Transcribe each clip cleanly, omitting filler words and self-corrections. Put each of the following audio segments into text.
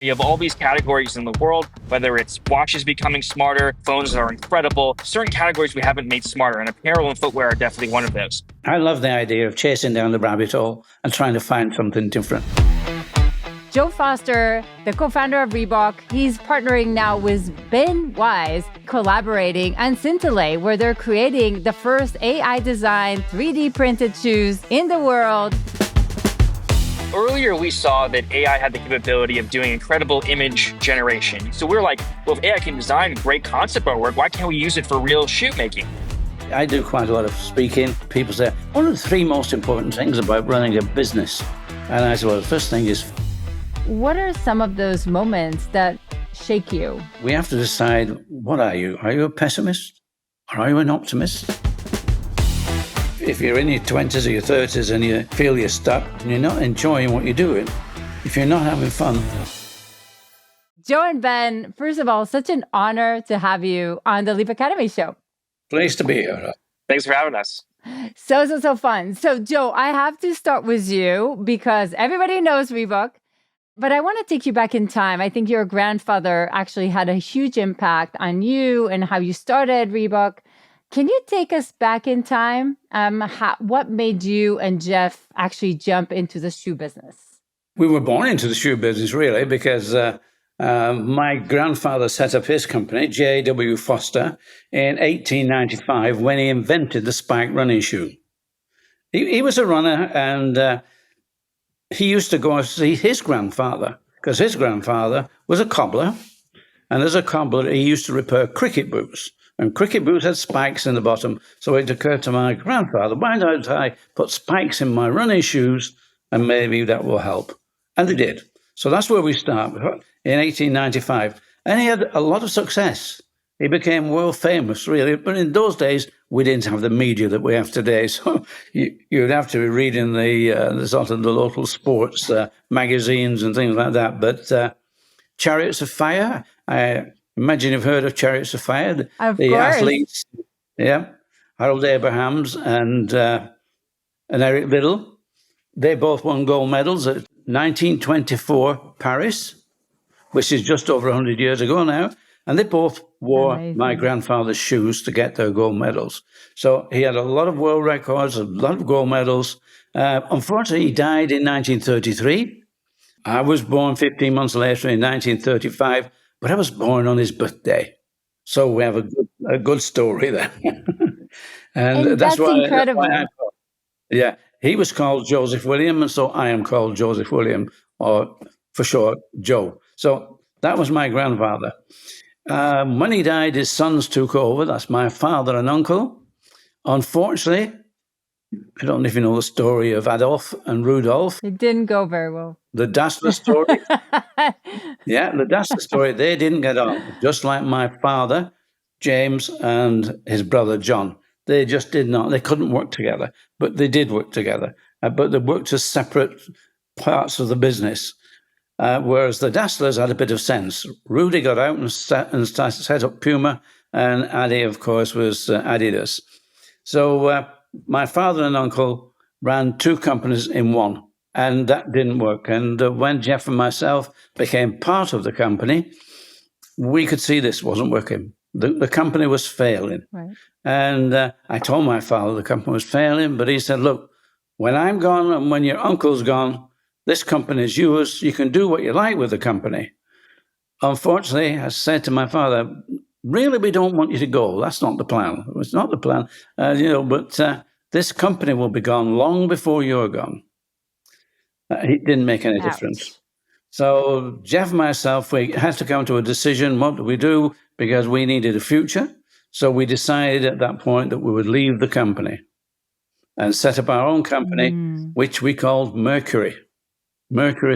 You have all these categories in the world, whether it's watches becoming smarter, phones that are incredible, certain categories we haven't made smarter, and apparel and footwear are definitely one of those. I love the idea of chasing down the rabbit hole and trying to find something different. Joe Foster, the co-founder of Reebok, he's partnering now with Ben Weiss, collaborating on Syntilay, where they're creating the first AI-designed 3D printed shoes in the world. Earlier, we saw that AI had the capability of doing incredible image generation. So we were like, well, if AI can design great concept artwork, why can't we use it for real shoe making? I do quite a lot of speaking. People say, what are the three most important things about running a business? And I said, well, the first thing is, what are some of those moments that shake you? we have to decide, what are you? Are you a pessimist or are you an optimist? If you're in your 20s or your 30s and you feel you're stuck and you're not enjoying what you're doing, if you're not having fun. Joe and Ben, first of all, such an honor to have you on the Leap Academy show. Pleased to be here. Thanks for having us. So fun. So Joe, I have to start with you because everybody knows Reebok, but I want to take you back in time. I think your grandfather actually had a huge impact on you and how you started Reebok. Can you take us back in time? What made you and Jeff actually jump into the shoe business? We were born into the shoe business, really, because my grandfather set up his company, J.W. Foster, in 1895 when he invented the spike running shoe. He was a runner, and he used to go see his grandfather because his grandfather was a cobbler. And as a cobbler, he used to repair cricket boots. And cricket boots had spikes in the bottom. So it occurred to my grandfather, why don't I put spikes in my running shoes and maybe that will help? And they did. So that's where we start in 1895. And he had a lot of success. He became world famous, really. But in those days, we didn't have the media that we have today. So you'd have to be reading the sort of the local sports magazines and things like that. But Chariots of Fire, I imagine you've heard of Chariots of Fire. Of the course. Athletes, yeah, Harold Abrahams and Eric Liddell. They both won gold medals at 1924 Paris, which is just over 100 years ago now. And they both wore my grandfather's shoes to get their gold medals. So he had a lot of world records, a lot of gold medals. Unfortunately, he died in 1933. I was born 15 months later in 1935, but I was born on his birthday. So we have a good story there. And that's incredible. Yeah, he was called Joseph William, and so I am called Joseph William, or for short, Joe. So that was my grandfather. When he died, his sons took over. That's my father and uncle. Unfortunately, I don't know if you know the story of Adolf and Rudolph. It didn't go very well. The Dassler story. Yeah, the Dassler story. They didn't get on, just like my father, James, and his brother, John. They just did not. They couldn't work together, but they did work together. But they worked as separate parts of the business. Whereas the Dasslers had a bit of sense. Rudy got out and set up Puma, and Addy, of course, was Adidas. So my father and uncle ran two companies in one, and that didn't work. And when Jeff and myself became part of the company, we could see this wasn't working. The company was failing. Right. And I told my father the company was failing, but he said, look, when I'm gone and when your uncle's gone, this company is yours. You can do what you like with the company. Unfortunately, I said to my father, really, we don't want you to go. That's not the plan. It's not the plan, but this company will be gone long before you're gone. It didn't make any difference. So Jeff and myself, we had to come to a decision. What do we do? Because we needed a future. So we decided at that point that we would leave the company and set up our own company, which we called Mercury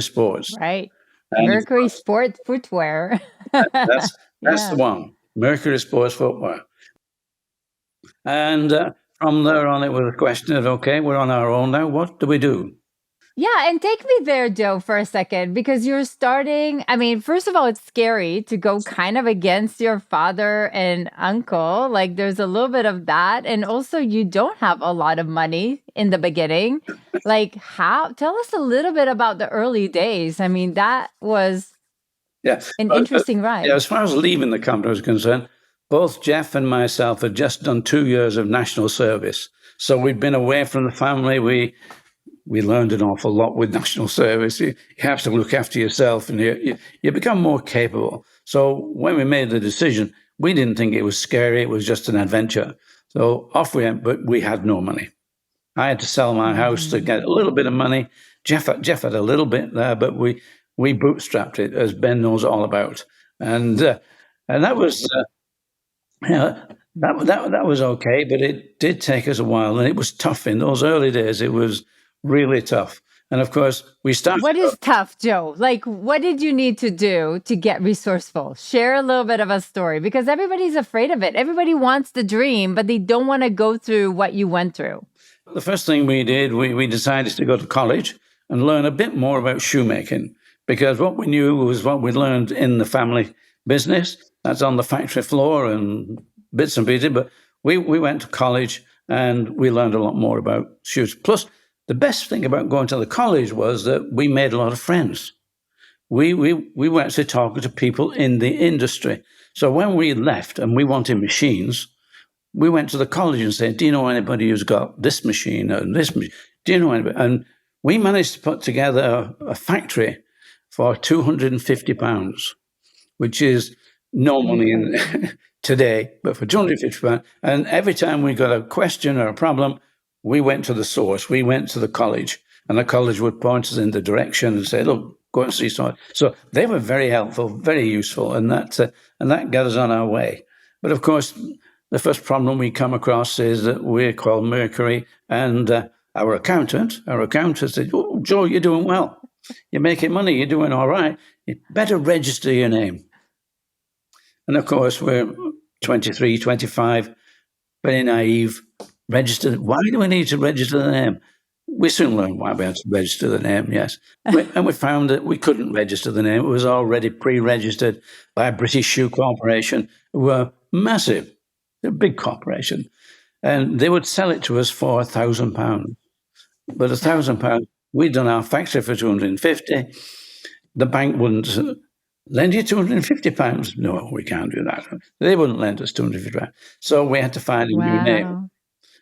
Sports. Right. And Mercury Sport Footwear. That's the one. Mercury Sports Footwear. And from there on, it was a question of, okay, we're on our own now. What do we do? Yeah, and take me there, Joe, for a second, because you're starting. I mean, first of all, it's scary to go kind of against your father and uncle. Like, there's a little bit of that. And also, you don't have a lot of money in the beginning. Like, tell us a little bit about the early days. I mean, that was Yeah. An interesting ride. Yeah, as far as leaving the company was concerned, both Jeff and myself had just done 2 years of national service. So we'd been away from the family. We learned an awful lot with national service. You have to look after yourself, and you become more capable. So when we made the decision, we didn't think it was scary. It was just an adventure. So off we went, but we had no money. I had to sell my house to get a little bit of money. Jeff had a little bit there, but we bootstrapped it, as Ben knows all about. And that was that was okay, but it did take us a while, and it was tough in those early days. It was really tough. And of course, we started. What is tough, Joe? Like, what did you need to do to get resourceful? Share a little bit of a story, because everybody's afraid of it. Everybody wants the dream, but they don't want to go through what you went through. The first thing we did, we decided to go to college and learn a bit more about shoemaking, because what we knew was what we learned in the family business. That's on the factory floor and bits and pieces. But we went to college and we learned a lot more about shoes. Plus, the best thing about going to the college was that we made a lot of friends. We went to talk to people in the industry. So when we left and we wanted machines, we went to the college and said, do you know anybody who's got this machine or this machine? Do you know anybody? And we managed to put together a factory for £250, which is no money today, but for £250. And every time we got a question or a problem, we went to the source. We went to the college, and the college would point us in the direction and say, look, go and see someone. So they were very helpful, very useful, and that got us on our way. But of course, the first problem we come across is that we're called Mercury, and our accountant said, oh, Joe, you're doing well. You're making money. You're doing all right. You better register your name. And of course, we're 23, 25, very naive. Register. Why do we need to register the name? We soon learned why we had to register the name, yes. And we found that we couldn't register the name. It was already pre-registered by a British Shoe Corporation, who were massive. They're a big corporation. And they would sell it to us for £1,000. But £1,000, we'd done our factory for 250. The bank wouldn't lend you £250. No, we can't do that. They wouldn't lend us £250. So we had to find a new name.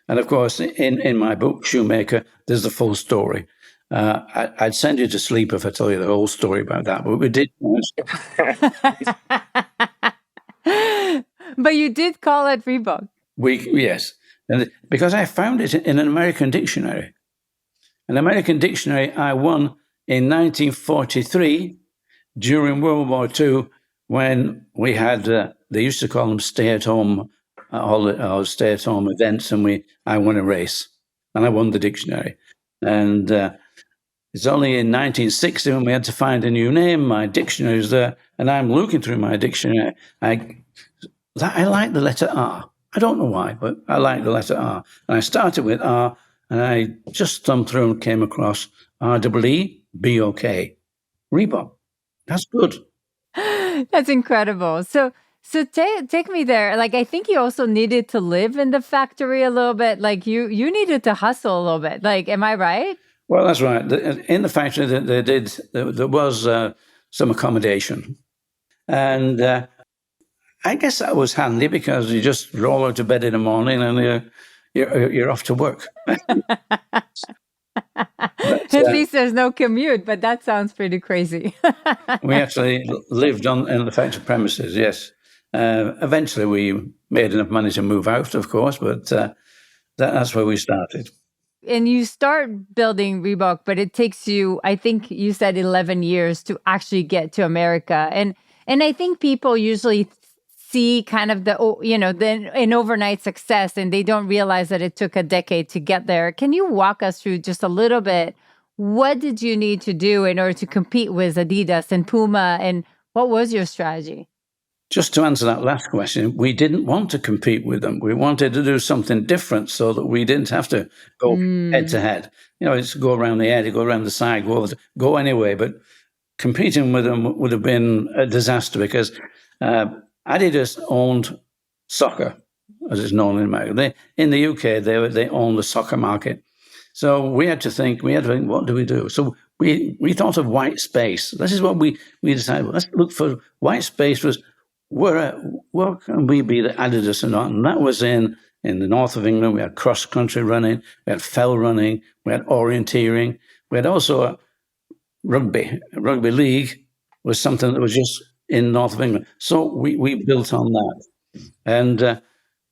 And of course, in my book, Shoemaker, there's the full story. I'd send you to sleep if I tell you the whole story about that, but we did. But you did call it Reebok. Yes, and because I found it in an American dictionary. An American dictionary I won in 1943 during World War II, when we had, they used to call them stay-at-home stay-at-home events, and I won a race, and I won the dictionary. And it's only in 1960 when we had to find a new name. My dictionary is there, and I'm looking through my dictionary. I like the letter R. I don't know why, but I like the letter R. And I started with R, and I just thumbed through and came across REEBOK. Reebok. That's good. That's incredible. So take me there. Like, I think you also needed to live in the factory a little bit. Like you needed to hustle a little bit. Like, am I right? Well, that's right. In the factory, there was some accommodation, and I guess that was handy because you just roll out of bed in the morning and you're off to work. At least there's no commute, but that sounds pretty crazy. We actually lived in the factory premises, yes. Eventually, we made enough money to move out, of course, but that's where we started. And you start building Reebok, but it takes you, I think you said 11 years to actually get to America. And I think people usually see kind of an overnight success, and they don't realize that it took a decade to get there. Can you walk us through just a little bit? What did you need to do in order to compete with Adidas and Puma? And what was your strategy? Just to answer that last question, we didn't want to compete with them. We wanted to do something different so that we didn't have to go head to head. It's go around the edge, go around the side, go anyway. But competing with them would have been a disaster because Adidas owned soccer, as it's known in America. In the UK, they own the soccer market. So we had to think, what do we do? So we thought of white space. This is what we decided. Let's look for white space. Was where can we be the Adidas and not? And that was in the north of England. We had cross country running, we had fell running, we had orienteering, we had also rugby. Rugby league was something that was just in north of England. So we built on that, and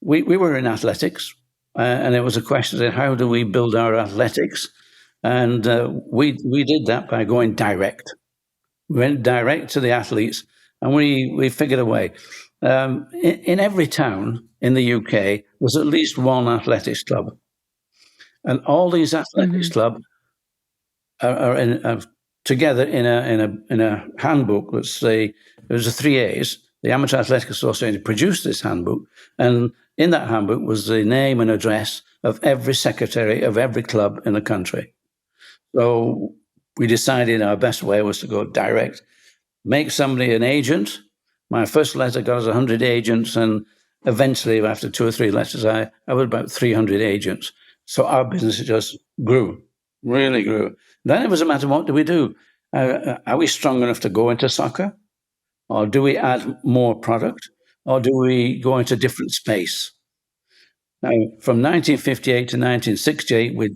we were in athletics, and it was a question of how do we build our athletics. And we did that by going direct. We went direct to the athletes, and we figured a way. In every town in the UK, was at least one athletics club, and all these athletics clubs are together in a handbook. Let's say there's the 3As. The Amateur Athletic Association produced this handbook, and in that handbook was the name and address of every secretary of every club in the country. So we decided our best way was to go direct, make somebody an agent. My first letter got us 100 agents, and eventually, after 2 or 3 letters, I was about 300 agents. So our business just grew, really grew. Then it was a matter of what do we do? Are we strong enough to go into soccer? Or do we add more product? Or do we go into different space? Now, from 1958 to 1968, we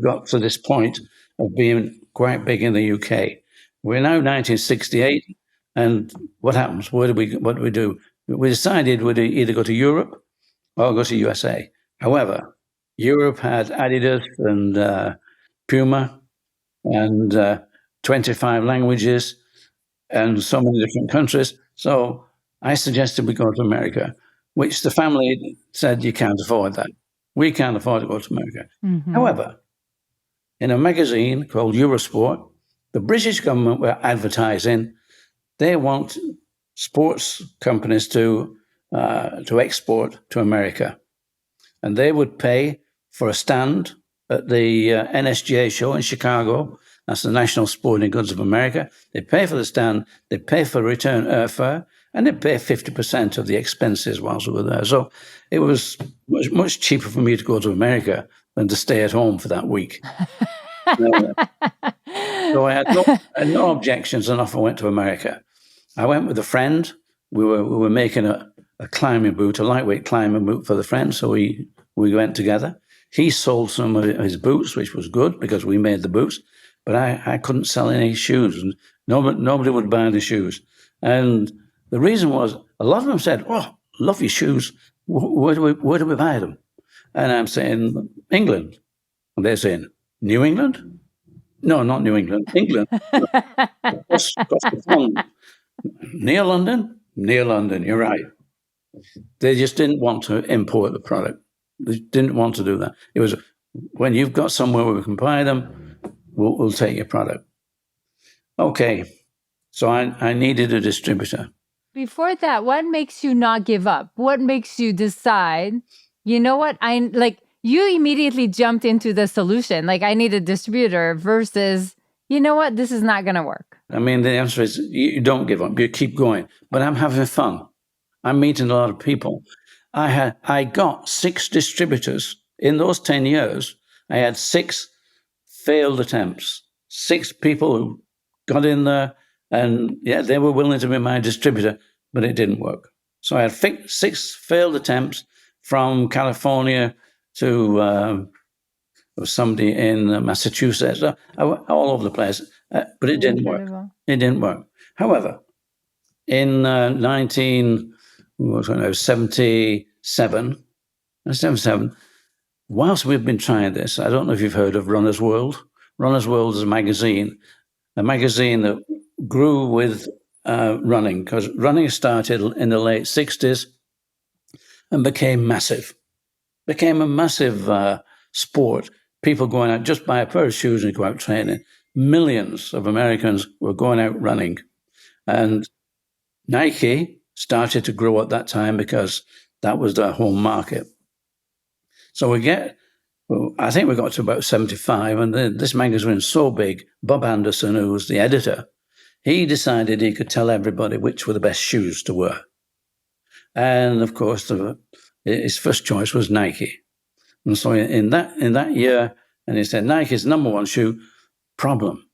got to this point of being quite big in the UK. We're now 1968, and what happens? What do we do? We decided we'd either go to Europe or go to USA. However, Europe had Adidas and Puma and 25 languages and so many different countries. So I suggested we go to America, which the family said, you can't afford that. We can't afford to go to America. Mm-hmm. However, in a magazine called Eurosport, the British government were advertising they want sports companies to export to America. And they would pay for a stand at the NSGA show in Chicago. That's the National Sporting Goods of America. They pay for the stand, they pay for return airfare, and they pay 50% of the expenses whilst we were there. So it was much cheaper for me to go to America than to stay at home for that week. So I had no objections, and off I went to America. I went with a friend. We were making a climbing boot, a lightweight climbing boot for the friend, so we went together. He sold some of his boots, which was good because we made the boots, but I couldn't sell any shoes, and nobody would buy the shoes. And the reason was, a lot of them said, "Oh, love your shoes. Where do we buy them?" And I'm saying, "England." And they're saying, "New England?" No, not New England. England. Across the pond. Near London? Near London, you're right. They just didn't want to import the product. They didn't want to do that. It was, when you've got somewhere where we can buy them, we'll take your product. Okay, so I needed a distributor. Before that, what makes you not give up? What makes you decide, you know what, you immediately jumped into the solution. Like, I need a distributor versus, you know what, this is not going to work. I mean, the answer is you don't give up. You keep going. But I'm having fun. I'm meeting a lot of people. I got 6 distributors. In those 10 years, I had 6 failed attempts. 6 people who got in there, and yeah, they were willing to be my distributor, but it didn't work. So I had 6 failed attempts from California to somebody in Massachusetts, all over the place, but it didn't work. It didn't work. However, in 1977, whilst we've been trying this, I don't know if you've heard of Runner's World. Runner's World is a magazine that grew with running, because running started in the late 60s and became massive. Became a massive sport. People going out, just buy a pair of shoes and go out training. Millions of Americans were going out running. And Nike started to grow at that time because that was their home market. So I think we got to about 75, and this magazine was so big, Bob Anderson, who was the editor, he decided he could tell everybody which were the best shoes to wear. And of course, his first choice was Nike. And so in that year, and he said, Nike's number 1 shoe, problem.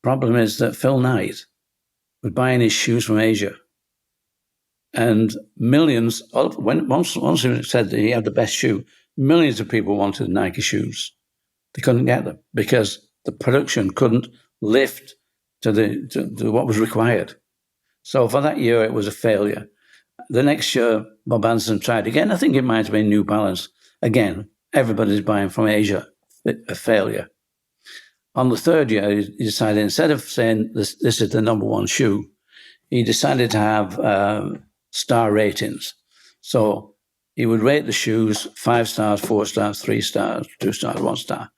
Problem is that Phil Knight was buying his shoes from Asia. And millions, once he said that he had the best shoe, millions of people wanted Nike shoes. They couldn't get them because the production couldn't lift to what was required. So for that year, it was a failure. The next year, Bob Anderson tried again. I think it might have been New Balance. Again, everybody's buying from Asia. A failure. On the third year, he decided, instead of saying this is the number one shoe, he decided to have star ratings. So he would rate the shoes 5 stars, 4 stars, 3 stars, 2 stars, 1 star.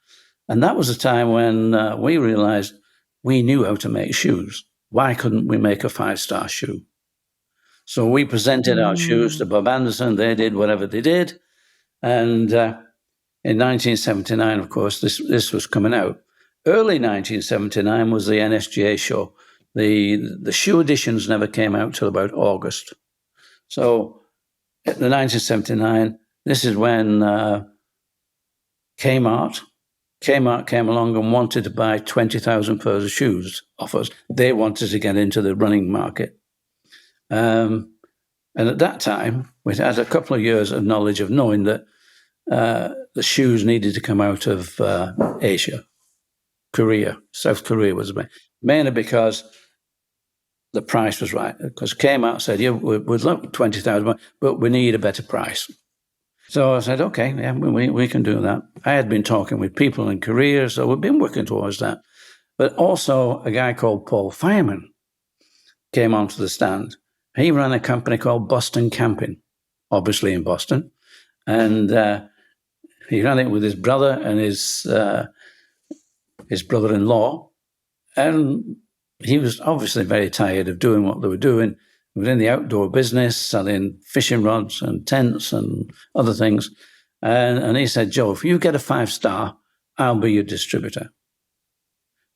And that was the time when we realized we knew how to make shoes. Why couldn't we make a 5-star shoe? So we presented our shoes to Bob Anderson. They did whatever they did. And in 1979, of course, this was coming out. Early 1979 was the NSGA show. The shoe editions never came out till about August. So in the 1979, this is when Kmart came along and wanted to buy 20,000 pairs of shoes off us. They wanted to get into the running market. And at that time, we had a couple of years of knowledge of knowing that the shoes needed to come out of Asia, Korea. South Korea was mainly because the price was right. Because Kmart said, yeah, we'd love 20,000, but we need a better price. So I said, okay, yeah, we can do that. I had been talking with people in Korea, so we've been working towards that. But also a guy called Paul Fireman came onto the stand. He ran a company called Boston Camping, obviously in Boston. And he ran it with his brother and his brother-in-law. And he was obviously very tired of doing what they were doing. He was in the outdoor business, selling fishing rods and tents and other things. And he said, Joe, if you get a 5-star, I'll be your distributor.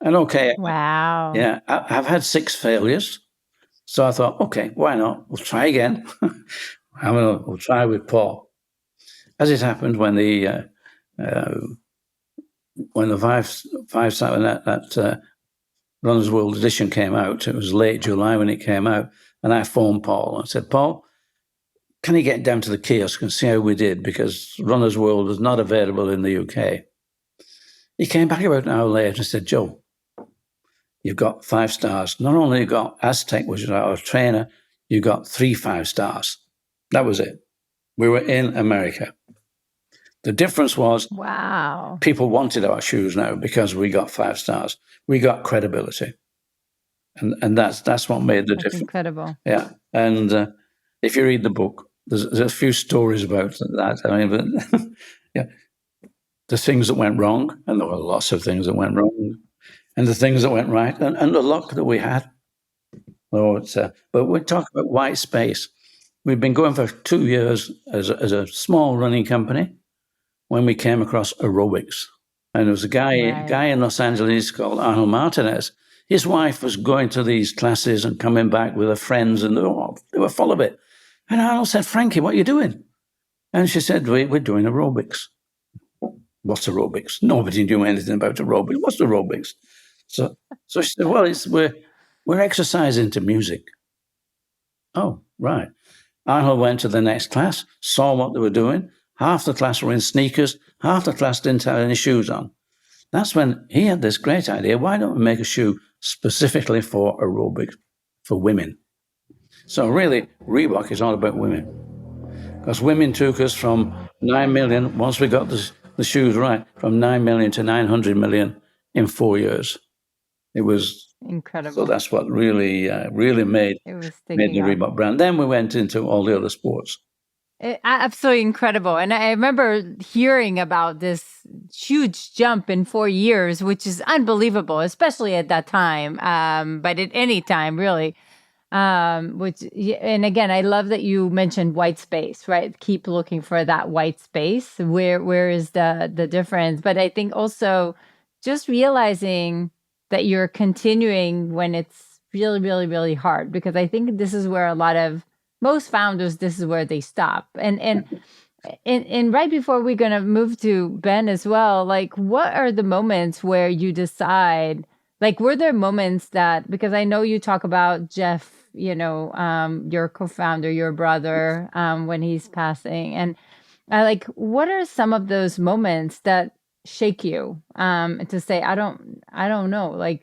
And okay. Wow. Yeah, I've had 6 failures. So I thought, okay, why not? We'll try again. We'll try with Paul. As it happened, when the 5-star that Runner's World edition came out, it was late July when it came out, and I phoned Paul and said, Paul, can you get down to the kiosk and see how we did? Because Runner's World was not available in the UK. He came back about an hour later and said, Joe, you've got 5 stars. Not only you got Aztec, which is our trainer, you got 3 5-stars. That was it. We were in America. The difference was, wow, people wanted our shoes now because we got 5 stars. We got credibility, and that's what made the difference. Incredible. Yeah, and if you read the book, there's a few stories about that. I mean, but yeah, the things that went wrong, and there were lots of things that went wrong, and the things that went right, and the luck that we had. Oh, but we're talking about white space. We've been going for 2 years as a small running company when we came across aerobics. And there was a guy in Los Angeles called Arnold Martinez. His wife was going to these classes and coming back with her friends, and they were full of it. And Arnold said, Frankie, what are you doing? And she said, we're doing aerobics. What's aerobics? Nobody knew anything about aerobics. What's aerobics? So she said, well, we're exercising to music. Oh, right. Arnold went to the next class, saw what they were doing. Half the class were in sneakers, half the class didn't have any shoes on. That's when he had this great idea. Why don't we make a shoe specifically for aerobics, for women? So really, Reebok is all about women. Because women took us from 9 million, once we got the shoes right, from 9 million to 900 million in 4 years. It was incredible. So that's what really made the Reebok brand. Then we went into all the other sports. Absolutely incredible. And I remember hearing about this huge jump in 4 years, which is unbelievable, especially at that time, but at any time, really. And again, I love that you mentioned white space, right? Keep looking for that white space. Where is the difference? But I think also just realizing that you're continuing when it's really, really, really hard, because I think this is where most founders, this is where they stop. And right before we're going to move to Ben as well, like, what are the moments where you decide, Like, were there moments that, because I know you talk about Jeff, your co-founder, your brother, when he's passing, and what are some of those moments that shake you, to say, I don't know,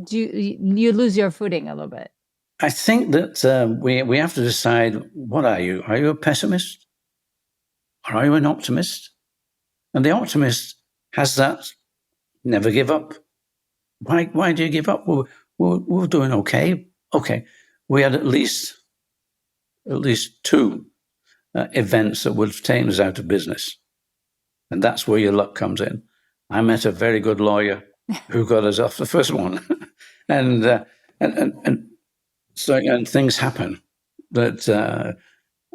do you lose your footing a little bit? I think that we have to decide, what are you? Are you a pessimist or are you an optimist? And the optimist has that never give up. Why do you give up? We're doing okay. Okay, we had at least two events that would have taken us out of business, and that's where your luck comes in. I met a very good lawyer who got us off the first one, and things happen. That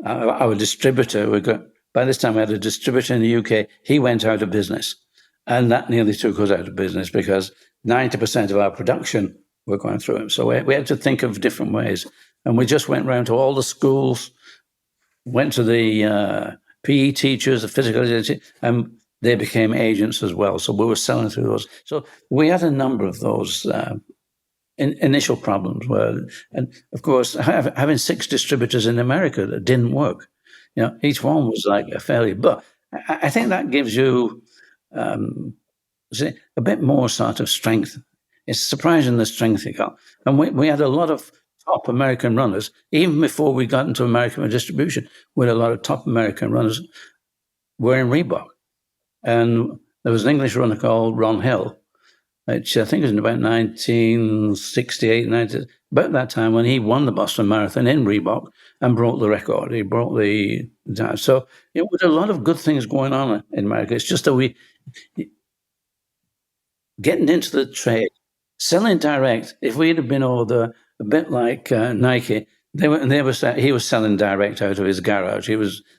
our distributor, by this time we had a distributor in the UK. He went out of business, and that nearly took us out of business because 90% of our production were going through him. So we had to think of different ways, and we just went around to all the schools, went to the PE teachers, the physical education, and they became agents as well. So we were selling through those. So we had a number of those initial problems and of course, having 6 distributors in America that didn't work. Each one was like a failure. But I think that gives you a bit more sort of strength. It's surprising the strength you got. And we had a lot of top American runners, even before we got into American distribution. We had a lot of top American runners were in Reebok. And there was an English runner called Ron Hill, which I think was in about 1968, about that time when he won the Boston Marathon in Reebok and broke the record. He broke the time. So there was a lot of good things going on in America. It's just that we getting into the trade, selling direct. If we'd have been a bit like Nike, he was selling direct out of his garage.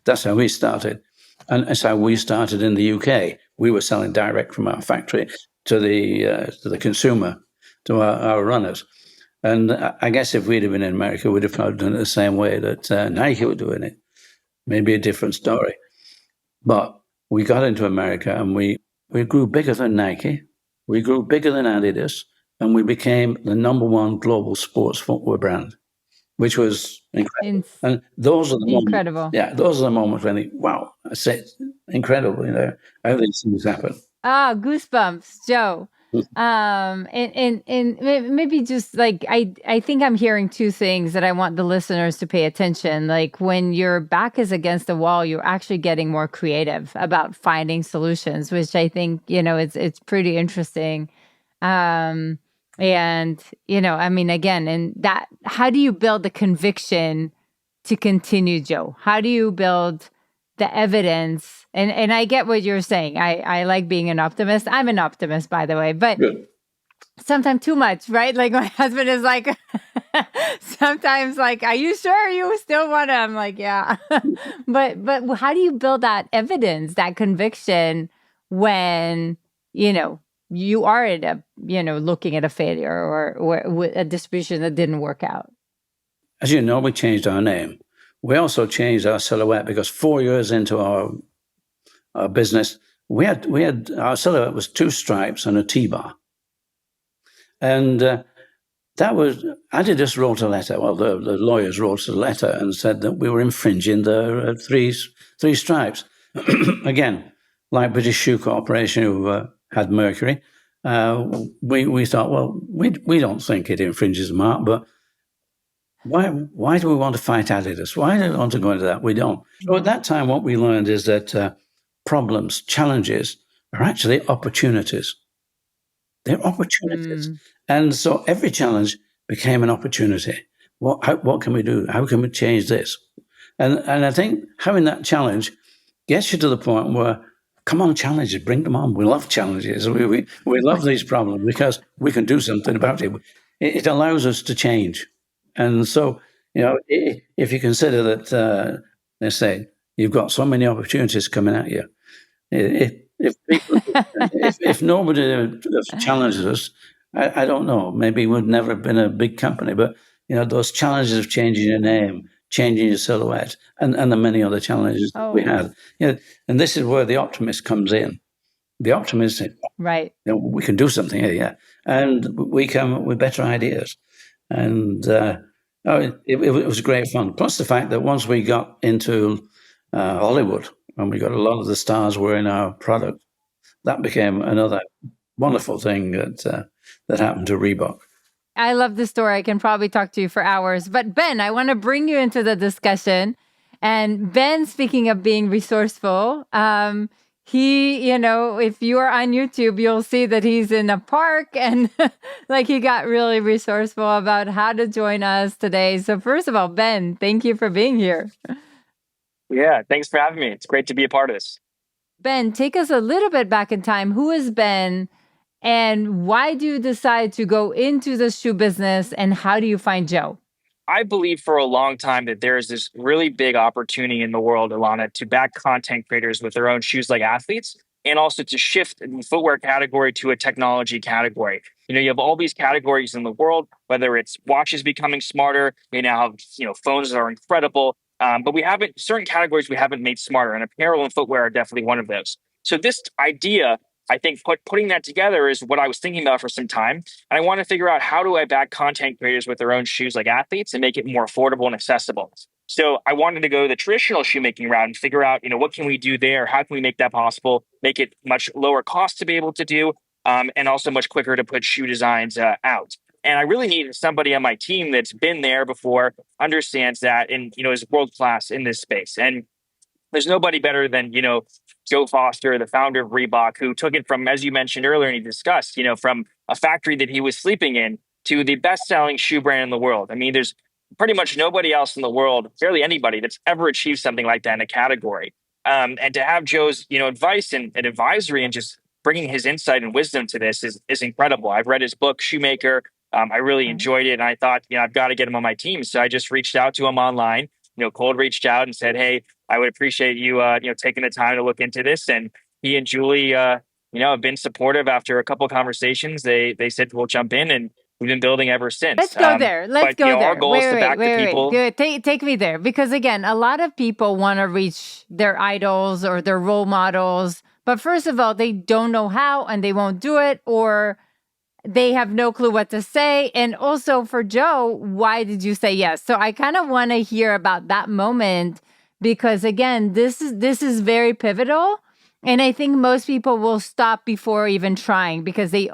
That's how we started, and that's how we started in the UK. We were selling direct from our factory to the consumer, to our runners. And I guess if we'd have been in America, we'd have probably done it the same way that Nike were doing it. Maybe a different story. But we got into America and we grew bigger than Nike. We grew bigger than Adidas, and we became the #1 global sports footwear brand, which was incredible. And those are the incredible moments. Yeah, those are the moments when you think, wow, that's it. Incredible, how these things happen. Goosebumps, Joe. And maybe just like, I think I'm hearing two things that I want the listeners to pay attention. Like, when your back is against the wall, you're actually getting more creative about finding solutions, which I think, it's pretty interesting. And, I mean, again, and that, how do you build the conviction to continue, Joe? How do you build the evidence? And I get what you're saying. I like being an optimist. I'm an optimist, by the way, but sometimes too much, right? Like, my husband is like, sometimes like, are you sure you still want to? I'm like, yeah. but how do you build that evidence, that conviction, when, you are at looking at a failure or a distribution that didn't work out? As you know, we changed our name. We also changed our silhouette because 4 years into our business, we had our silhouette was 2 stripes and a T-bar. And that was, Adidas wrote a letter. Well, the lawyers wrote a letter and said that we were infringing the 3 stripes. Again, like British Shoe Corporation, who had Mercury, we thought, well, we don't think it infringes the mark, but why do we want to fight Adidas? Why do we want to go into that? We don't. So at that time, what we learned is that problems, challenges, are actually opportunities. They're opportunities. And so every challenge became an opportunity. What can we do? How can we change this? And I think having that challenge gets you to the point where, come on, challenges, bring them on. We love challenges. We love these problems because we can do something about it. It allows us to change. And so, if you consider that, let's say, you've got so many opportunities coming at you, if nobody challenges us, I don't know, maybe we'd never have been a big company. But, those challenges of changing your name, changing your silhouette, and the many other challenges that we had. And this is where the optimist comes in. be optimistic. Right. We can do something here, yeah. And we come up with better ideas. And it was great fun. Plus the fact that once we got into Hollywood and we got a lot of the stars wearing our product, that became another wonderful thing that happened to Reebok. I love this story. I can probably talk to you for hours. But Ben, I want to bring you into the discussion. And Ben, speaking of being resourceful, he, if you are on YouTube, you'll see that he's in a park and like he got really resourceful about how to join us today. So first of all, Ben, thank you for being here. Yeah, thanks for having me. It's great to be a part of this. Ben, take us a little bit back in time. Who is Ben and why do you decide to go into the shoe business and how do you find Joe? I believe for a long time that there is this really big opportunity in the world, Ilana, to back content creators with their own shoes like athletes, and also to shift the footwear category to a technology category. You have all these categories in the world, whether it's watches becoming smarter, we now have phones that are incredible, but we haven't certain categories we haven't made smarter, and apparel and footwear are definitely one of those. So this idea, I think putting that together is what I was thinking about for some time. And I want to figure out how do I back content creators with their own shoes like athletes and make it more affordable and accessible. So I wanted to go the traditional shoemaking route and figure out, what can we do there? How can we make that possible? Make it much lower cost to be able to do, and also much quicker to put shoe designs out. And I really needed somebody on my team that's been there before, understands that, and is world class in this space. And there's nobody better than Joe Foster, the founder of Reebok, who took it from, as you mentioned earlier, and he discussed, from a factory that he was sleeping in to the best-selling shoe brand in the world. I mean, there's pretty much nobody else in the world, barely anybody, that's ever achieved something like that in a category. And to have Joe's, advice and advisory and just bringing his insight and wisdom to this is incredible. I've read his book, Shoemaker. I really enjoyed it, and I thought, I've got to get him on my team. So I just reached out to him online. Cold reached out and said, "Hey, I would appreciate you, taking the time to look into this." And he and Julie, have been supportive. After a couple of conversations, they said we'll jump in, and we've been building ever since. Let's go there. Let's go there. Our goal is to back the people. Good. Take me there because again, a lot of people want to reach their idols or their role models, but first of all, they don't know how and they won't do it, or they have no clue what to say. And also for Joe, why did you say yes? So I kind of want to hear about that moment because again, this is very pivotal. And I think most people will stop before even trying because they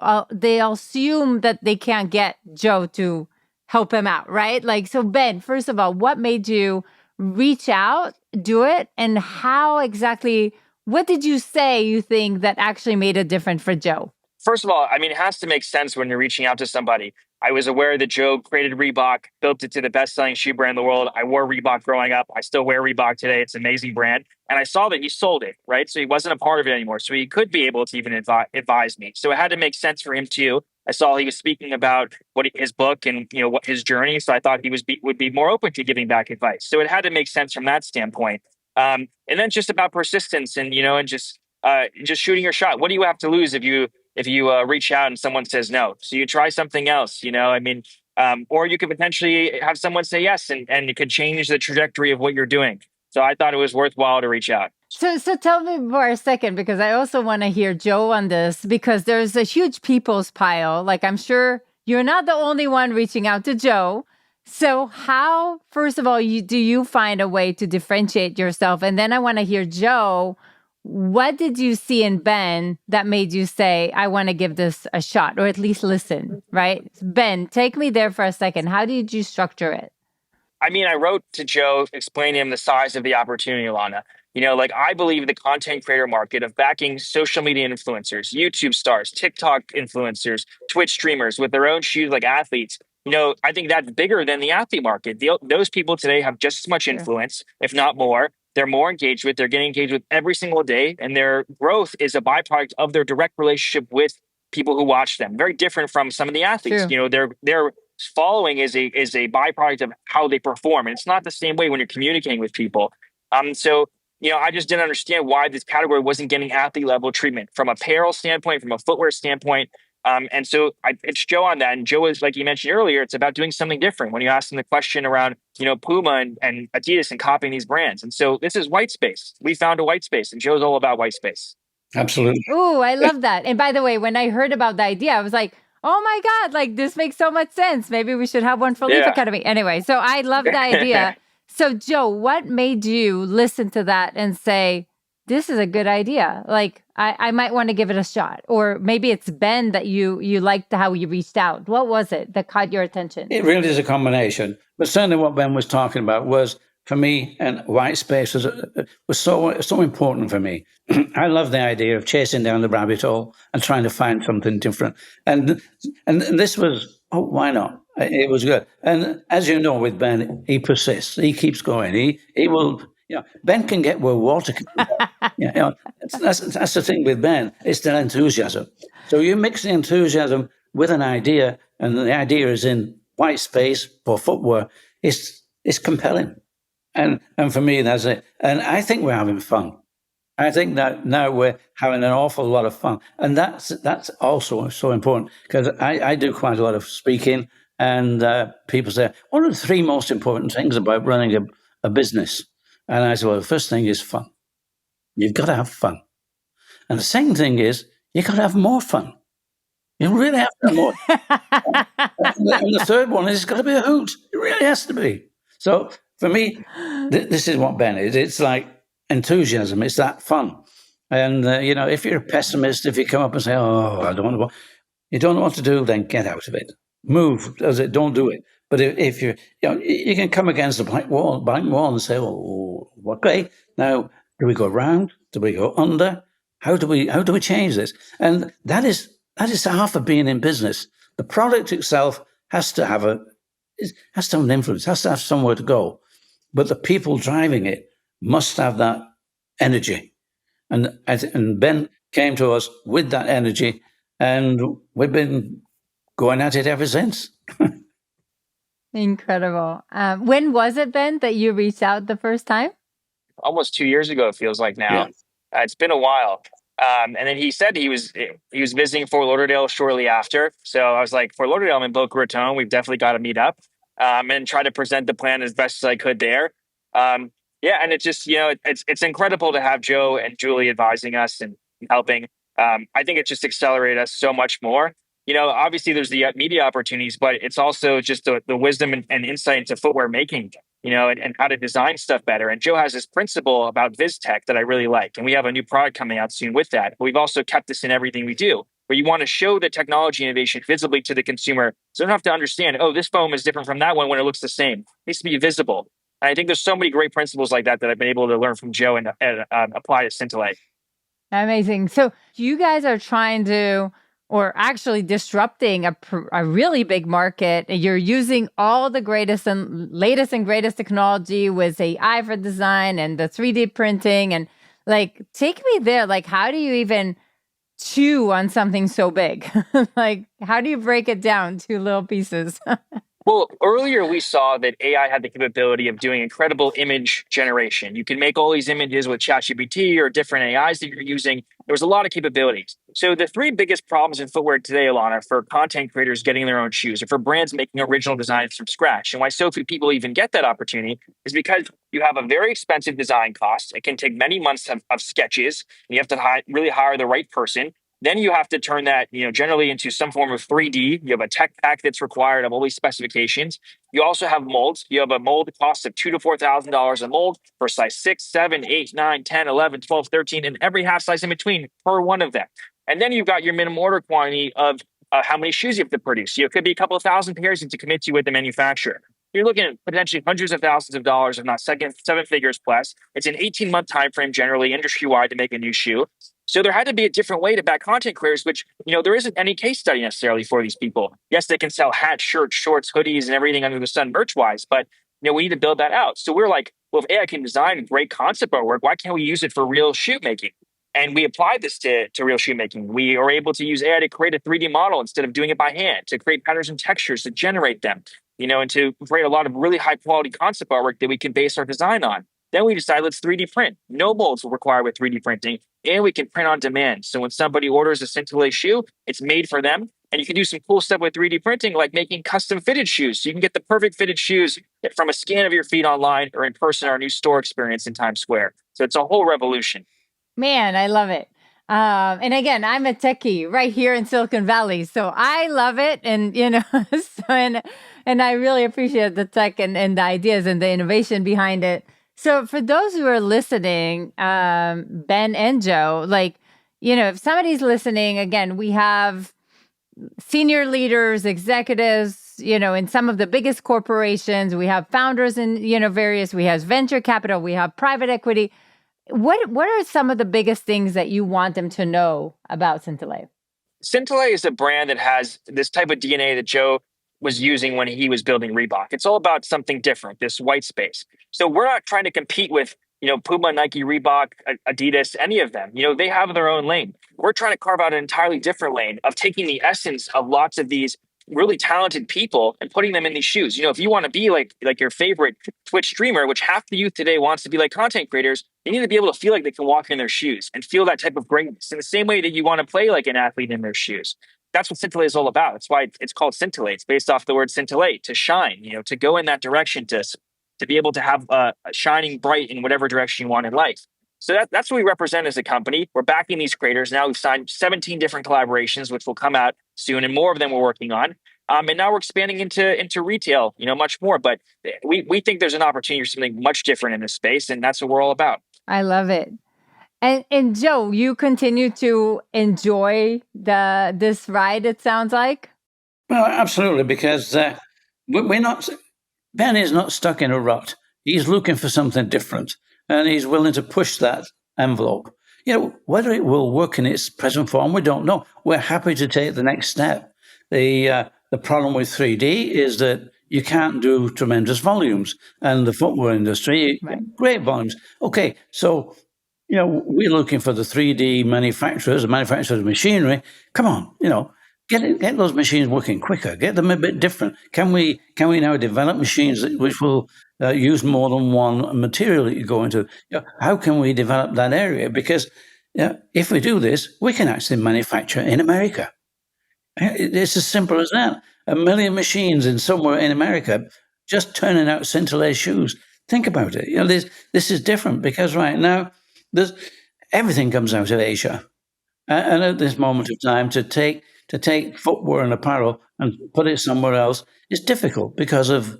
assume that they can't get Joe to help him out, right? Like, so Ben, first of all, what made you reach out, do it? And how exactly, what did you say you think that actually made a difference for Joe? First of all, I mean, it has to make sense when you're reaching out to somebody. I was aware that Joe created Reebok, built it to the best-selling shoe brand in the world. I wore Reebok growing up. I still wear Reebok today. It's an amazing brand. And I saw that he sold it, right? So he wasn't a part of it anymore. So he could be able to even advise me. So it had to make sense for him too. I saw he was speaking about his book and what his journey. So I thought he would be more open to giving back advice. So it had to make sense from that standpoint. And then just about persistence and and just shooting your shot. What do you have to lose if you reach out and someone says no? So you try something else, or you could potentially have someone say yes and it could change the trajectory of what you're doing. So I thought it was worthwhile to reach out. So tell me for a second, because I also want to hear Joe on this, because there's a huge people's pile. Like, I'm sure you're not the only one reaching out to Joe. So how, first of all, do you find a way to differentiate yourself? And then I want to hear Joe, what did you see in Ben that made you say, I want to give this a shot, or at least listen, right? Ben, take me there for a second. How did you structure it? I mean, I wrote to Joe explaining to him the size of the opportunity, Ilana. I believe the content creator market of backing social media influencers, YouTube stars, TikTok influencers, Twitch streamers with their own shoes like athletes, I think that's bigger than the athlete market. Those people today have just as much influence, if not more. They're more engaged with, they're getting engaged with every single day, and their growth is a byproduct of their direct relationship with people who watch them. Very different from some of the athletes. True. Their following is a byproduct of how they perform, and it's not the same way when you're communicating with people. So I just didn't understand why this category wasn't getting athlete level treatment from apparel standpoint, from a footwear standpoint. And so it's Joe on that. And Joe is, like you mentioned earlier, it's about doing something different. When you ask him the question around, Puma and Adidas and copying these brands. And so this is white space. We found a white space, and Joe's all about white space. Absolutely. Ooh, I love that. And by the way, when I heard about the idea, I was like, oh my God, like this makes so much sense. Maybe we should have one for Leaf Yeah. Academy. Anyway, so I love the idea. So, Joe, what made you listen to that and say, this is a good idea? Like, I might want to give it a shot. Or maybe it's Ben that you liked how you reached out. What was it that caught your attention? It really is a combination. But certainly what Ben was talking about was, for me, and white space was so important for me. I love the idea of chasing down the rabbit hole and trying to find something different. And this was, oh, why not? It was good. And as you know, with Ben, he persists. He keeps going. He will. Ben can get where water can go. That's the thing with Ben. It's the enthusiasm. So you mix the enthusiasm with an idea, and the idea is in white space for footwear. It's compelling, and for me, that's it. And I think we're having fun. I think that now we're having an awful lot of fun, and that's also so important, because I do quite a lot of speaking, and people say, what are the three most important things about running a business? And I say, well, the first thing is fun. You've got to have fun, and the second thing is you've got to have more fun. You really have to have more. And the third one is it's got to be a hoot. It really has to be. So for me, this is what Ben is. It's like enthusiasm. It's that fun. And, if you're a pessimist, if you come up and say, oh, I don't know you don't know what to do, then get out of it. Move. Don't do it. But if you're, you can come against the blank wall and say, oh, okay, now do we go around? Do we go under? How do we change this? And that is half of being in business. The product itself has to have an influence, has to have somewhere to go. But the people driving it must have that energy. And Ben came to us with that energy, and we've been going at it ever since. Incredible. When was it, Ben, that you reached out the first time? Almost 2 years ago, it feels like now. Yeah. It's been a while. And then he said he was visiting Fort Lauderdale shortly after. So I was like, Fort Lauderdale, I'm in Boca Raton. We've definitely got to meet up and try to present the plan as best as I could there. And it's just, it's incredible to have Joe and Julie advising us and helping. I think it just accelerated us so much more. Obviously there's the media opportunities, but it's also just the wisdom and insight into footwear making, and how to design stuff better. And Joe has this principle about VizTech that I really like. And we have a new product coming out soon with that. But we've also kept this in everything we do, where you want to show the technology innovation visibly to the consumer. So they don't have to understand, oh, this foam is different from that one when it looks the same. It needs to be visible. And I think there's so many great principles like that I've been able to learn from Joe and apply to Syntilay. Amazing. So you guys are trying to, or actually disrupting a really big market. You're using all the latest and greatest technology with AI for design and the 3D printing. And like, take me there. Like, how do you even chew on something so big? Like, how do you break it down to little pieces? Well, earlier we saw that AI had the capability of doing incredible image generation. You can make all these images with ChatGPT or different AIs that you're using. There was a lot of capabilities. So the three biggest problems in footwear today, Ilana, for content creators getting their own shoes or for brands making original designs from scratch, and why so few people even get that opportunity, is because you have a very expensive design cost. It can take many months of sketches, and you have to really hire the right person. Then you have to turn that, generally into some form of 3D. You have a tech pack that's required of all these specifications. You also have molds. You have a mold cost of $2,000 to $4,000 a mold for size 6, 7, 8, 9, 10, 11, 12, 13, and every half size in between per one of them. And then you've got your minimum order quantity of how many shoes you have to produce. It could be a couple of thousand pairs to commit to with the manufacturer. You're looking at potentially hundreds of thousands of dollars, if not seven figures plus. It's an 18-month time frame generally industry-wide to make a new shoe. So there had to be a different way to back content creators, which, there isn't any case study necessarily for these people. Yes, they can sell hats, shirts, shorts, hoodies, and everything under the sun merch-wise, but we need to build that out. So we're like, well, if AI can design great concept artwork, why can't we use it for real shoe making? And we applied this to real shoe making. We are able to use AI to create a 3D model instead of doing it by hand, to create patterns and textures, to generate them, and to create a lot of really high quality concept artwork that we can base our design on. Then we decided, let's 3D print. No molds will require with 3D printing, and we can print on demand. So when somebody orders a Syntilay shoe, it's made for them. And you can do some cool stuff with 3D printing, like making custom fitted shoes. So you can get the perfect fitted shoes from a scan of your feet online or in person, our new store experience in Times Square. So it's a whole revolution. Man, I love it. And again, I'm a techie right here in Silicon Valley, so I love it, and and I really appreciate the tech and the ideas and the innovation behind it. So for those who are listening, Ben and Joe, like if somebody's listening, again, we have senior leaders, executives, in some of the biggest corporations. We have founders in various. We have venture capital. We have private equity. What are some of the biggest things that you want them to know about Syntilay? Syntilay is a brand that has this type of DNA that Joe was using when he was building Reebok. It's all about something different, this white space. So we're not trying to compete with, Puma, Nike, Reebok, Adidas, any of them. They have their own lane. We're trying to carve out an entirely different lane of taking the essence of lots of these really talented people and putting them in these shoes. If you want to be like your favorite Twitch streamer, which half the youth today wants to be like content creators, they need to be able to feel like they can walk in their shoes and feel that type of greatness in the same way that you want to play like an athlete in their shoes. That's what Syntilay is all about. That's why it's called Syntilay. It's based off the word scintillate, to shine, to go in that direction, to be able to have a shining bright in whatever direction you want in life. So that's what we represent as a company. We're backing these creators. Now we've signed 17 different collaborations, which will come out soon, and more of them we're working on. And now we're expanding into retail, much more. But we think there's an opportunity for something much different in this space, and that's what we're all about. I love it. And Joe, you continue to enjoy this ride, it sounds like? Well, absolutely, because we're not. Ben is not stuck in a rut. He's looking for something different, and he's willing to push that envelope. Whether it will work in its present form, we don't know. We're happy to take the next step. The problem with 3D is that you can't do tremendous volumes, and the footwear industry, Right. Great volumes. Okay, so we're looking for the 3D manufacturers, the manufacturers of machinery. Come on, get those machines working quicker. Get them a bit different. Can we now develop machines which will use more than one material that you go into? How can we develop that area? Because if we do this, we can actually manufacture in America. It's as simple as that. 1 million machines in somewhere in America just turning out Syntilay shoes. Think about it. This is different because right now everything comes out of Asia, and at this moment of time, to take footwear and apparel and put it somewhere else is difficult because of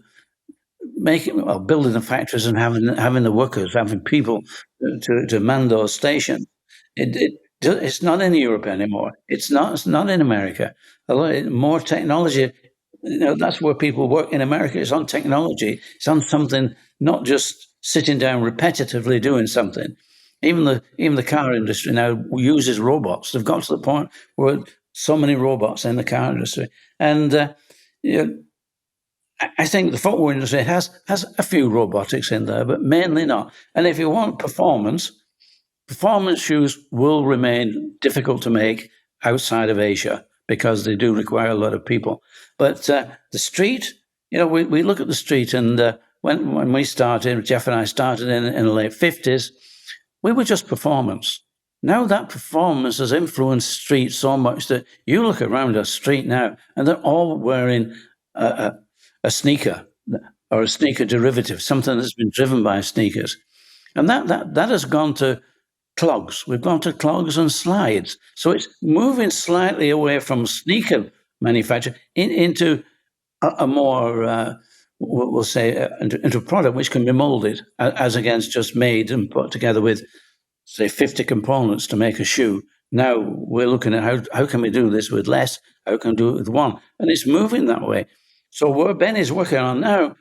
building the factories and having the workers, having people to man those stations. It's not in Europe anymore. It's not in America. A lot more technology. That's where people work in America. It's on technology. It's on something, not just sitting down repetitively doing something. Even the car industry now uses robots. They've got to the point where so many robots in the car industry, and I think the footwear industry has a few robotics in there, but mainly not. And if you want performance shoes will remain difficult to make outside of Asia because they do require a lot of people. But the street, we look at the street, and when we started, Jeff and I started in the late 50s, we were just performance. Now that performance has influenced street so much that you look around a street now, and they're all wearing a sneaker or a sneaker derivative, something that's been driven by sneakers. And that has gone to clogs. We've gone to clogs and slides. So it's moving slightly away from sneaker manufacture into a more, we'll say, into a product which can be molded as against just made and put together with, say, 50 components to make a shoe. Now we're looking at how can we do this with less? How can we do it with one? And it's moving that way. So what Ben is working on now,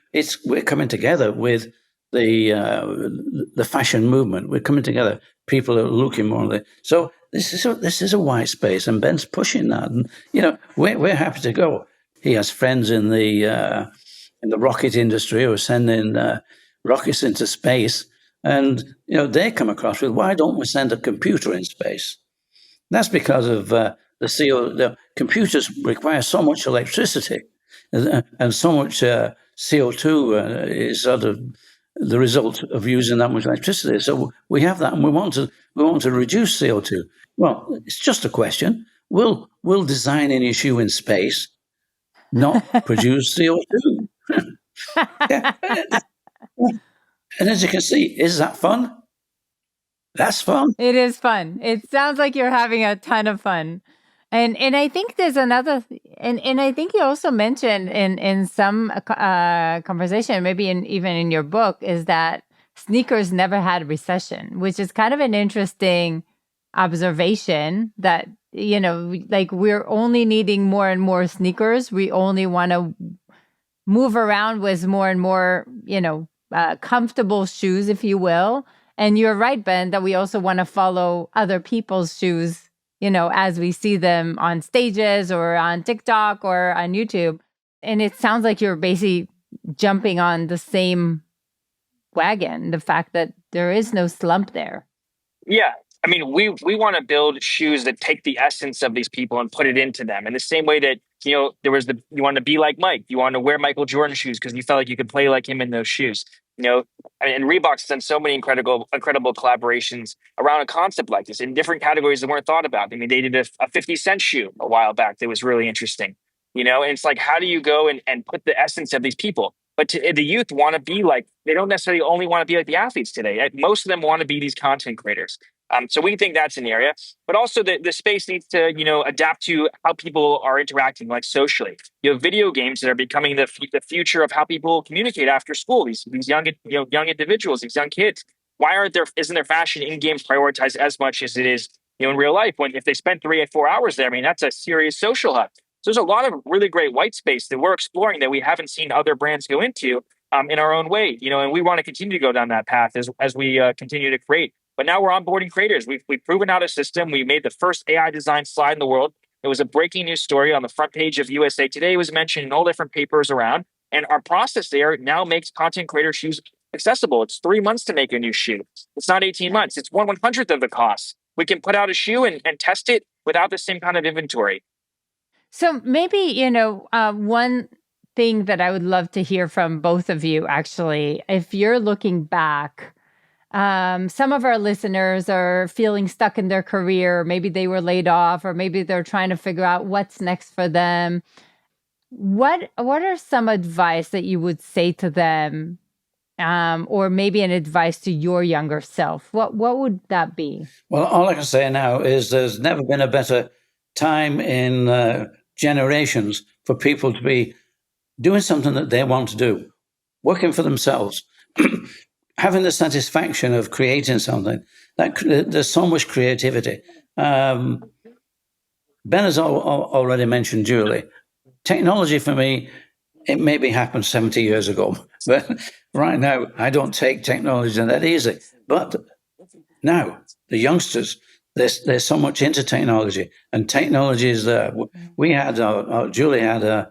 we're coming together with the fashion movement. We're coming together. People are looking more. So this is a white space, and Ben's pushing that. And we're happy to go. He has friends in the rocket industry who are sending rockets into space, and they come across with, why don't we send a computer in space? That's because of the computers require so much electricity, and so much CO2 is sort of the result of using that much electricity. So we have that, and we want to reduce CO2. Well, it's just a question. Will designing your shoe in space not produce CO2? Yeah. And as you can see, is that fun? That's fun. It is fun. It sounds like you're having a ton of fun. And I think there's another, and I think you also mentioned in some conversation, maybe even in your book, is that sneakers never had a recession, which is kind of an interesting observation that, like we're only needing more and more sneakers. We only want to move around with more and more, comfortable shoes, if you will. And you're right, Ben, that we also want to follow other people's shoes, as we see them on stages or on TikTok or on YouTube. And it sounds like you're basically jumping on the same wagon, the fact that there is no slump there. Yeah. I mean, we want to build shoes that take the essence of these people and put it into them. In the same way that, there was you want to be like Mike. You want to wear Michael Jordan shoes because you felt like you could play like him in those shoes. And Reebok's done so many incredible collaborations around a concept like this in different categories that weren't thought about. I mean, they did a 50 cent shoe a while back that was really interesting. And it's like, how do you go and put the essence of these people? But the youth want to be like, they don't necessarily only want to be like the athletes today. Most of them want to be these content creators. So we think that's an area, but also the space needs to, adapt to how people are interacting, like socially. You have video games that are becoming the future of how people communicate after school. These young, young individuals, these young kids. Why isn't their fashion in games prioritized as much as it is, in real life? When if they spend 3 or 4 hours there, I mean, that's a serious social hub. So there's a lot of really great white space that we're exploring that we haven't seen other brands go into in our own way, and we want to continue to go down that path as we continue to create. But now we're onboarding creators. We've proven out a system. We made the first AI design slide in the world. It was a breaking news story on the front page of USA Today. It was mentioned in all different papers around. And our process there now makes content creator shoes accessible. It's 3 months to make a new shoe. It's not 18 months. It's 1/100th of the cost. We can put out a shoe and test it without the same kind of inventory. So maybe, one thing that I would love to hear from both of you, actually, if you're looking back, some of our listeners are feeling stuck in their career. Maybe they were laid off, or maybe they're trying to figure out what's next for them. What are some advice that you would say to them, or maybe an advice to your younger self? What would that be? Well, all I can say now is there's never been a better time in generations for people to be doing something that they want to do, working for themselves. Having the satisfaction of creating something. There's so much creativity. Ben has already mentioned Julie. Technology for me, it maybe happened 70 years ago, but right now I don't take technology that easy. But now the youngsters, they're so much into technology, and technology is there. We had Julie had a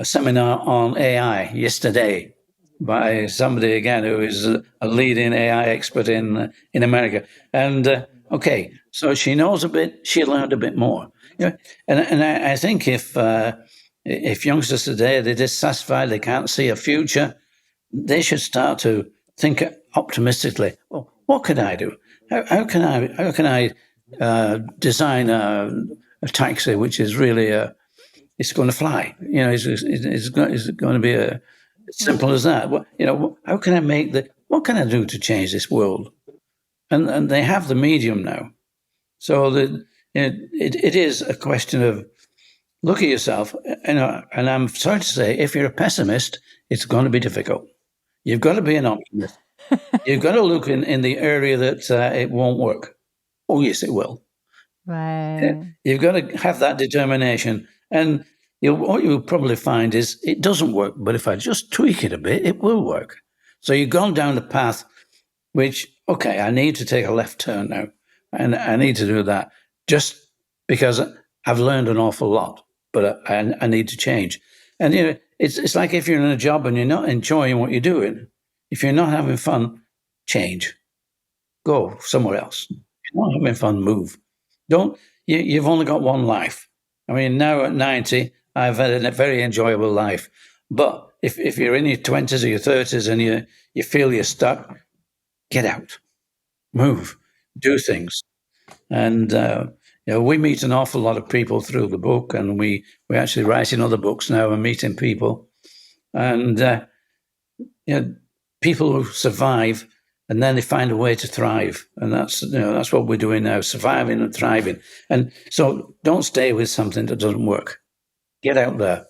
seminar on AI yesterday by somebody again who is a leading AI expert in America. And okay, so she knows a bit. She learned a bit more. And I think if youngsters today they're dissatisfied, they can't see a future, they should start to think optimistically. Well, what can I do? How can I design a taxi which is really it's going to fly? It's going to be a simple as that. How can I what can I do to change this world? And they have the medium now. So it is a question of look at yourself. And I'm sorry to say, if you're a pessimist, it's going to be difficult. You've got to be an optimist. You've got to look in the area that it won't work. Oh, yes, it will. Right. You've got to have that determination. And what you'll probably find is it doesn't work, but if I just tweak it a bit, it will work. So you've gone down the path which, okay, I need to take a left turn now, and I need to do that just because I've learned an awful lot, but I need to change. And, it's like if you're in a job and you're not enjoying what you're doing, if you're not having fun, change. Go somewhere else. If you're not having fun, move. You've only got one life. I mean, now at 90, I've had a very enjoyable life. But if you're in your 20s or your 30s and you feel you're stuck, get out, move, do things. And, we meet an awful lot of people through the book, and we're actually writing other books now and meeting people. And, people who survive, and then they find a way to thrive. And that's what we're doing now, surviving and thriving. And so don't stay with something that doesn't work. Get out there.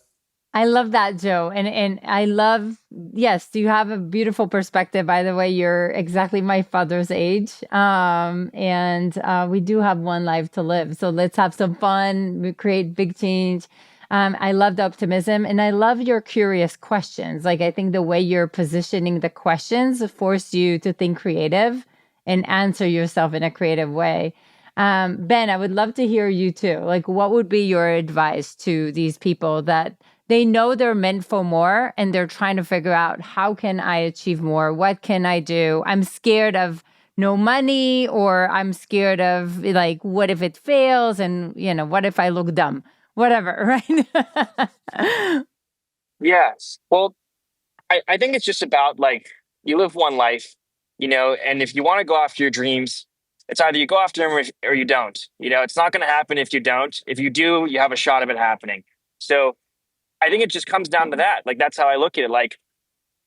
I love that, Joe. And I love, yes, you have a beautiful perspective. By the way, you're exactly my father's age. And we do have one life to live. So let's have some fun, we create big change. I love the optimism, and I love your curious questions. Like, I think the way you're positioning the questions force you to think creative and answer yourself in a creative way. Ben, I would love to hear you too. Like, what would be your advice to these people that they know they're meant for more and they're trying to figure out, how can I achieve more? What can I do? I'm scared of no money, or I'm scared of, like, what if it fails? And, what if I look dumb? Whatever, right? Yes. Well, I think it's just about, like, you live one life, and if you want to go after your dreams, it's either you go after them or you don't. It's not going to happen if you don't. If you do, you have a shot of it happening. So I think it just comes down to that. Like, that's how I look at it. Like,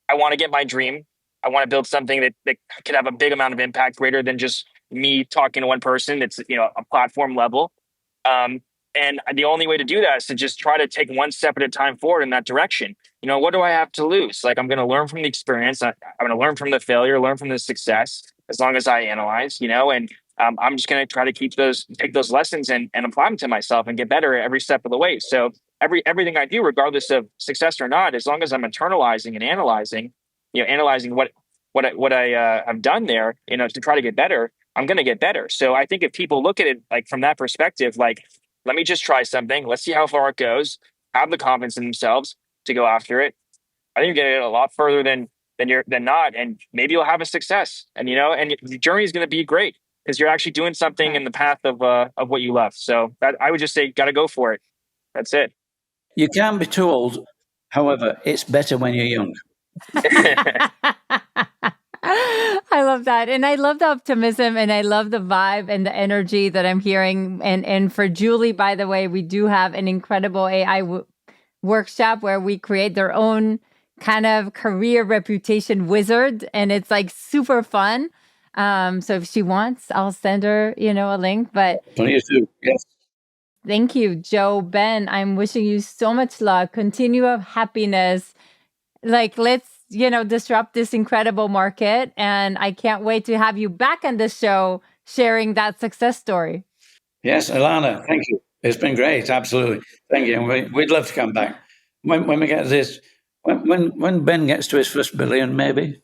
I want to get my dream. I want to build something that could have a big amount of impact, greater than just me talking to one person. It's, a platform level. And the only way to do that is to just try to take one step at a time forward in that direction. What do I have to lose? Like, I'm going to learn from the experience. I'm going to learn from the failure, learn from the success, as long as I analyze, and I'm just going to try to take those lessons and apply them to myself and get better every step of the way. So everything I do, regardless of success or not, as long as I'm internalizing and analyzing what I have done there, to try to get better, I'm going to get better. So I think if people look at it like from that perspective, like, let me just try something. Let's see how far it goes. Have the confidence in themselves to go after it. I think you're going to get a lot further than not, and maybe you'll have a success. And and the journey is going to be great because you're actually doing something in the path of what you love. So I would just say, got to go for it. That's it. You can't be too old. However, it's better when you're young. I love that. And I love the optimism, and I love the vibe and the energy that I'm hearing. And for Julie, by the way, we do have an incredible AI workshop where we create their own kind of career reputation wizard. And it's like super fun. So if she wants, I'll send her, a link. But Please do. Yes. Thank you, Joe. Ben, I'm wishing you so much luck, continue of happiness. Like, let's, disrupt this incredible market. And I can't wait to have you back on the show sharing that success story. Yes, Ilana, thank you. It's been great. Absolutely. Thank you. And we'd love to come back. When we get this, when Ben gets to his first billion, maybe.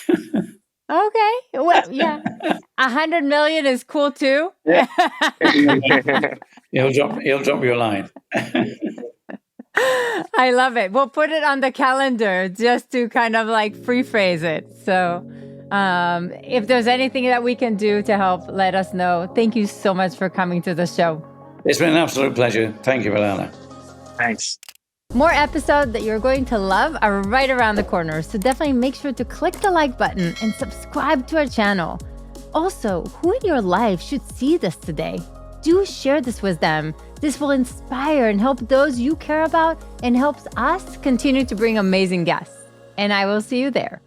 Okay. Well, yeah. 100 million is cool too. Yeah. He'll drop you a line. I love it. We'll put it on the calendar just to kind of like free phrase it. So if there's anything that we can do to help, let us know. Thank you so much for coming to the show. It's been an absolute pleasure. Thank you, Ilana. Thanks. More episodes that you're going to love are right around the corner. So definitely make sure to click the like button and subscribe to our channel. Also, who in your life should see this today? Do share this with them. This will inspire and help those you care about, and helps us continue to bring amazing guests. And I will see you there.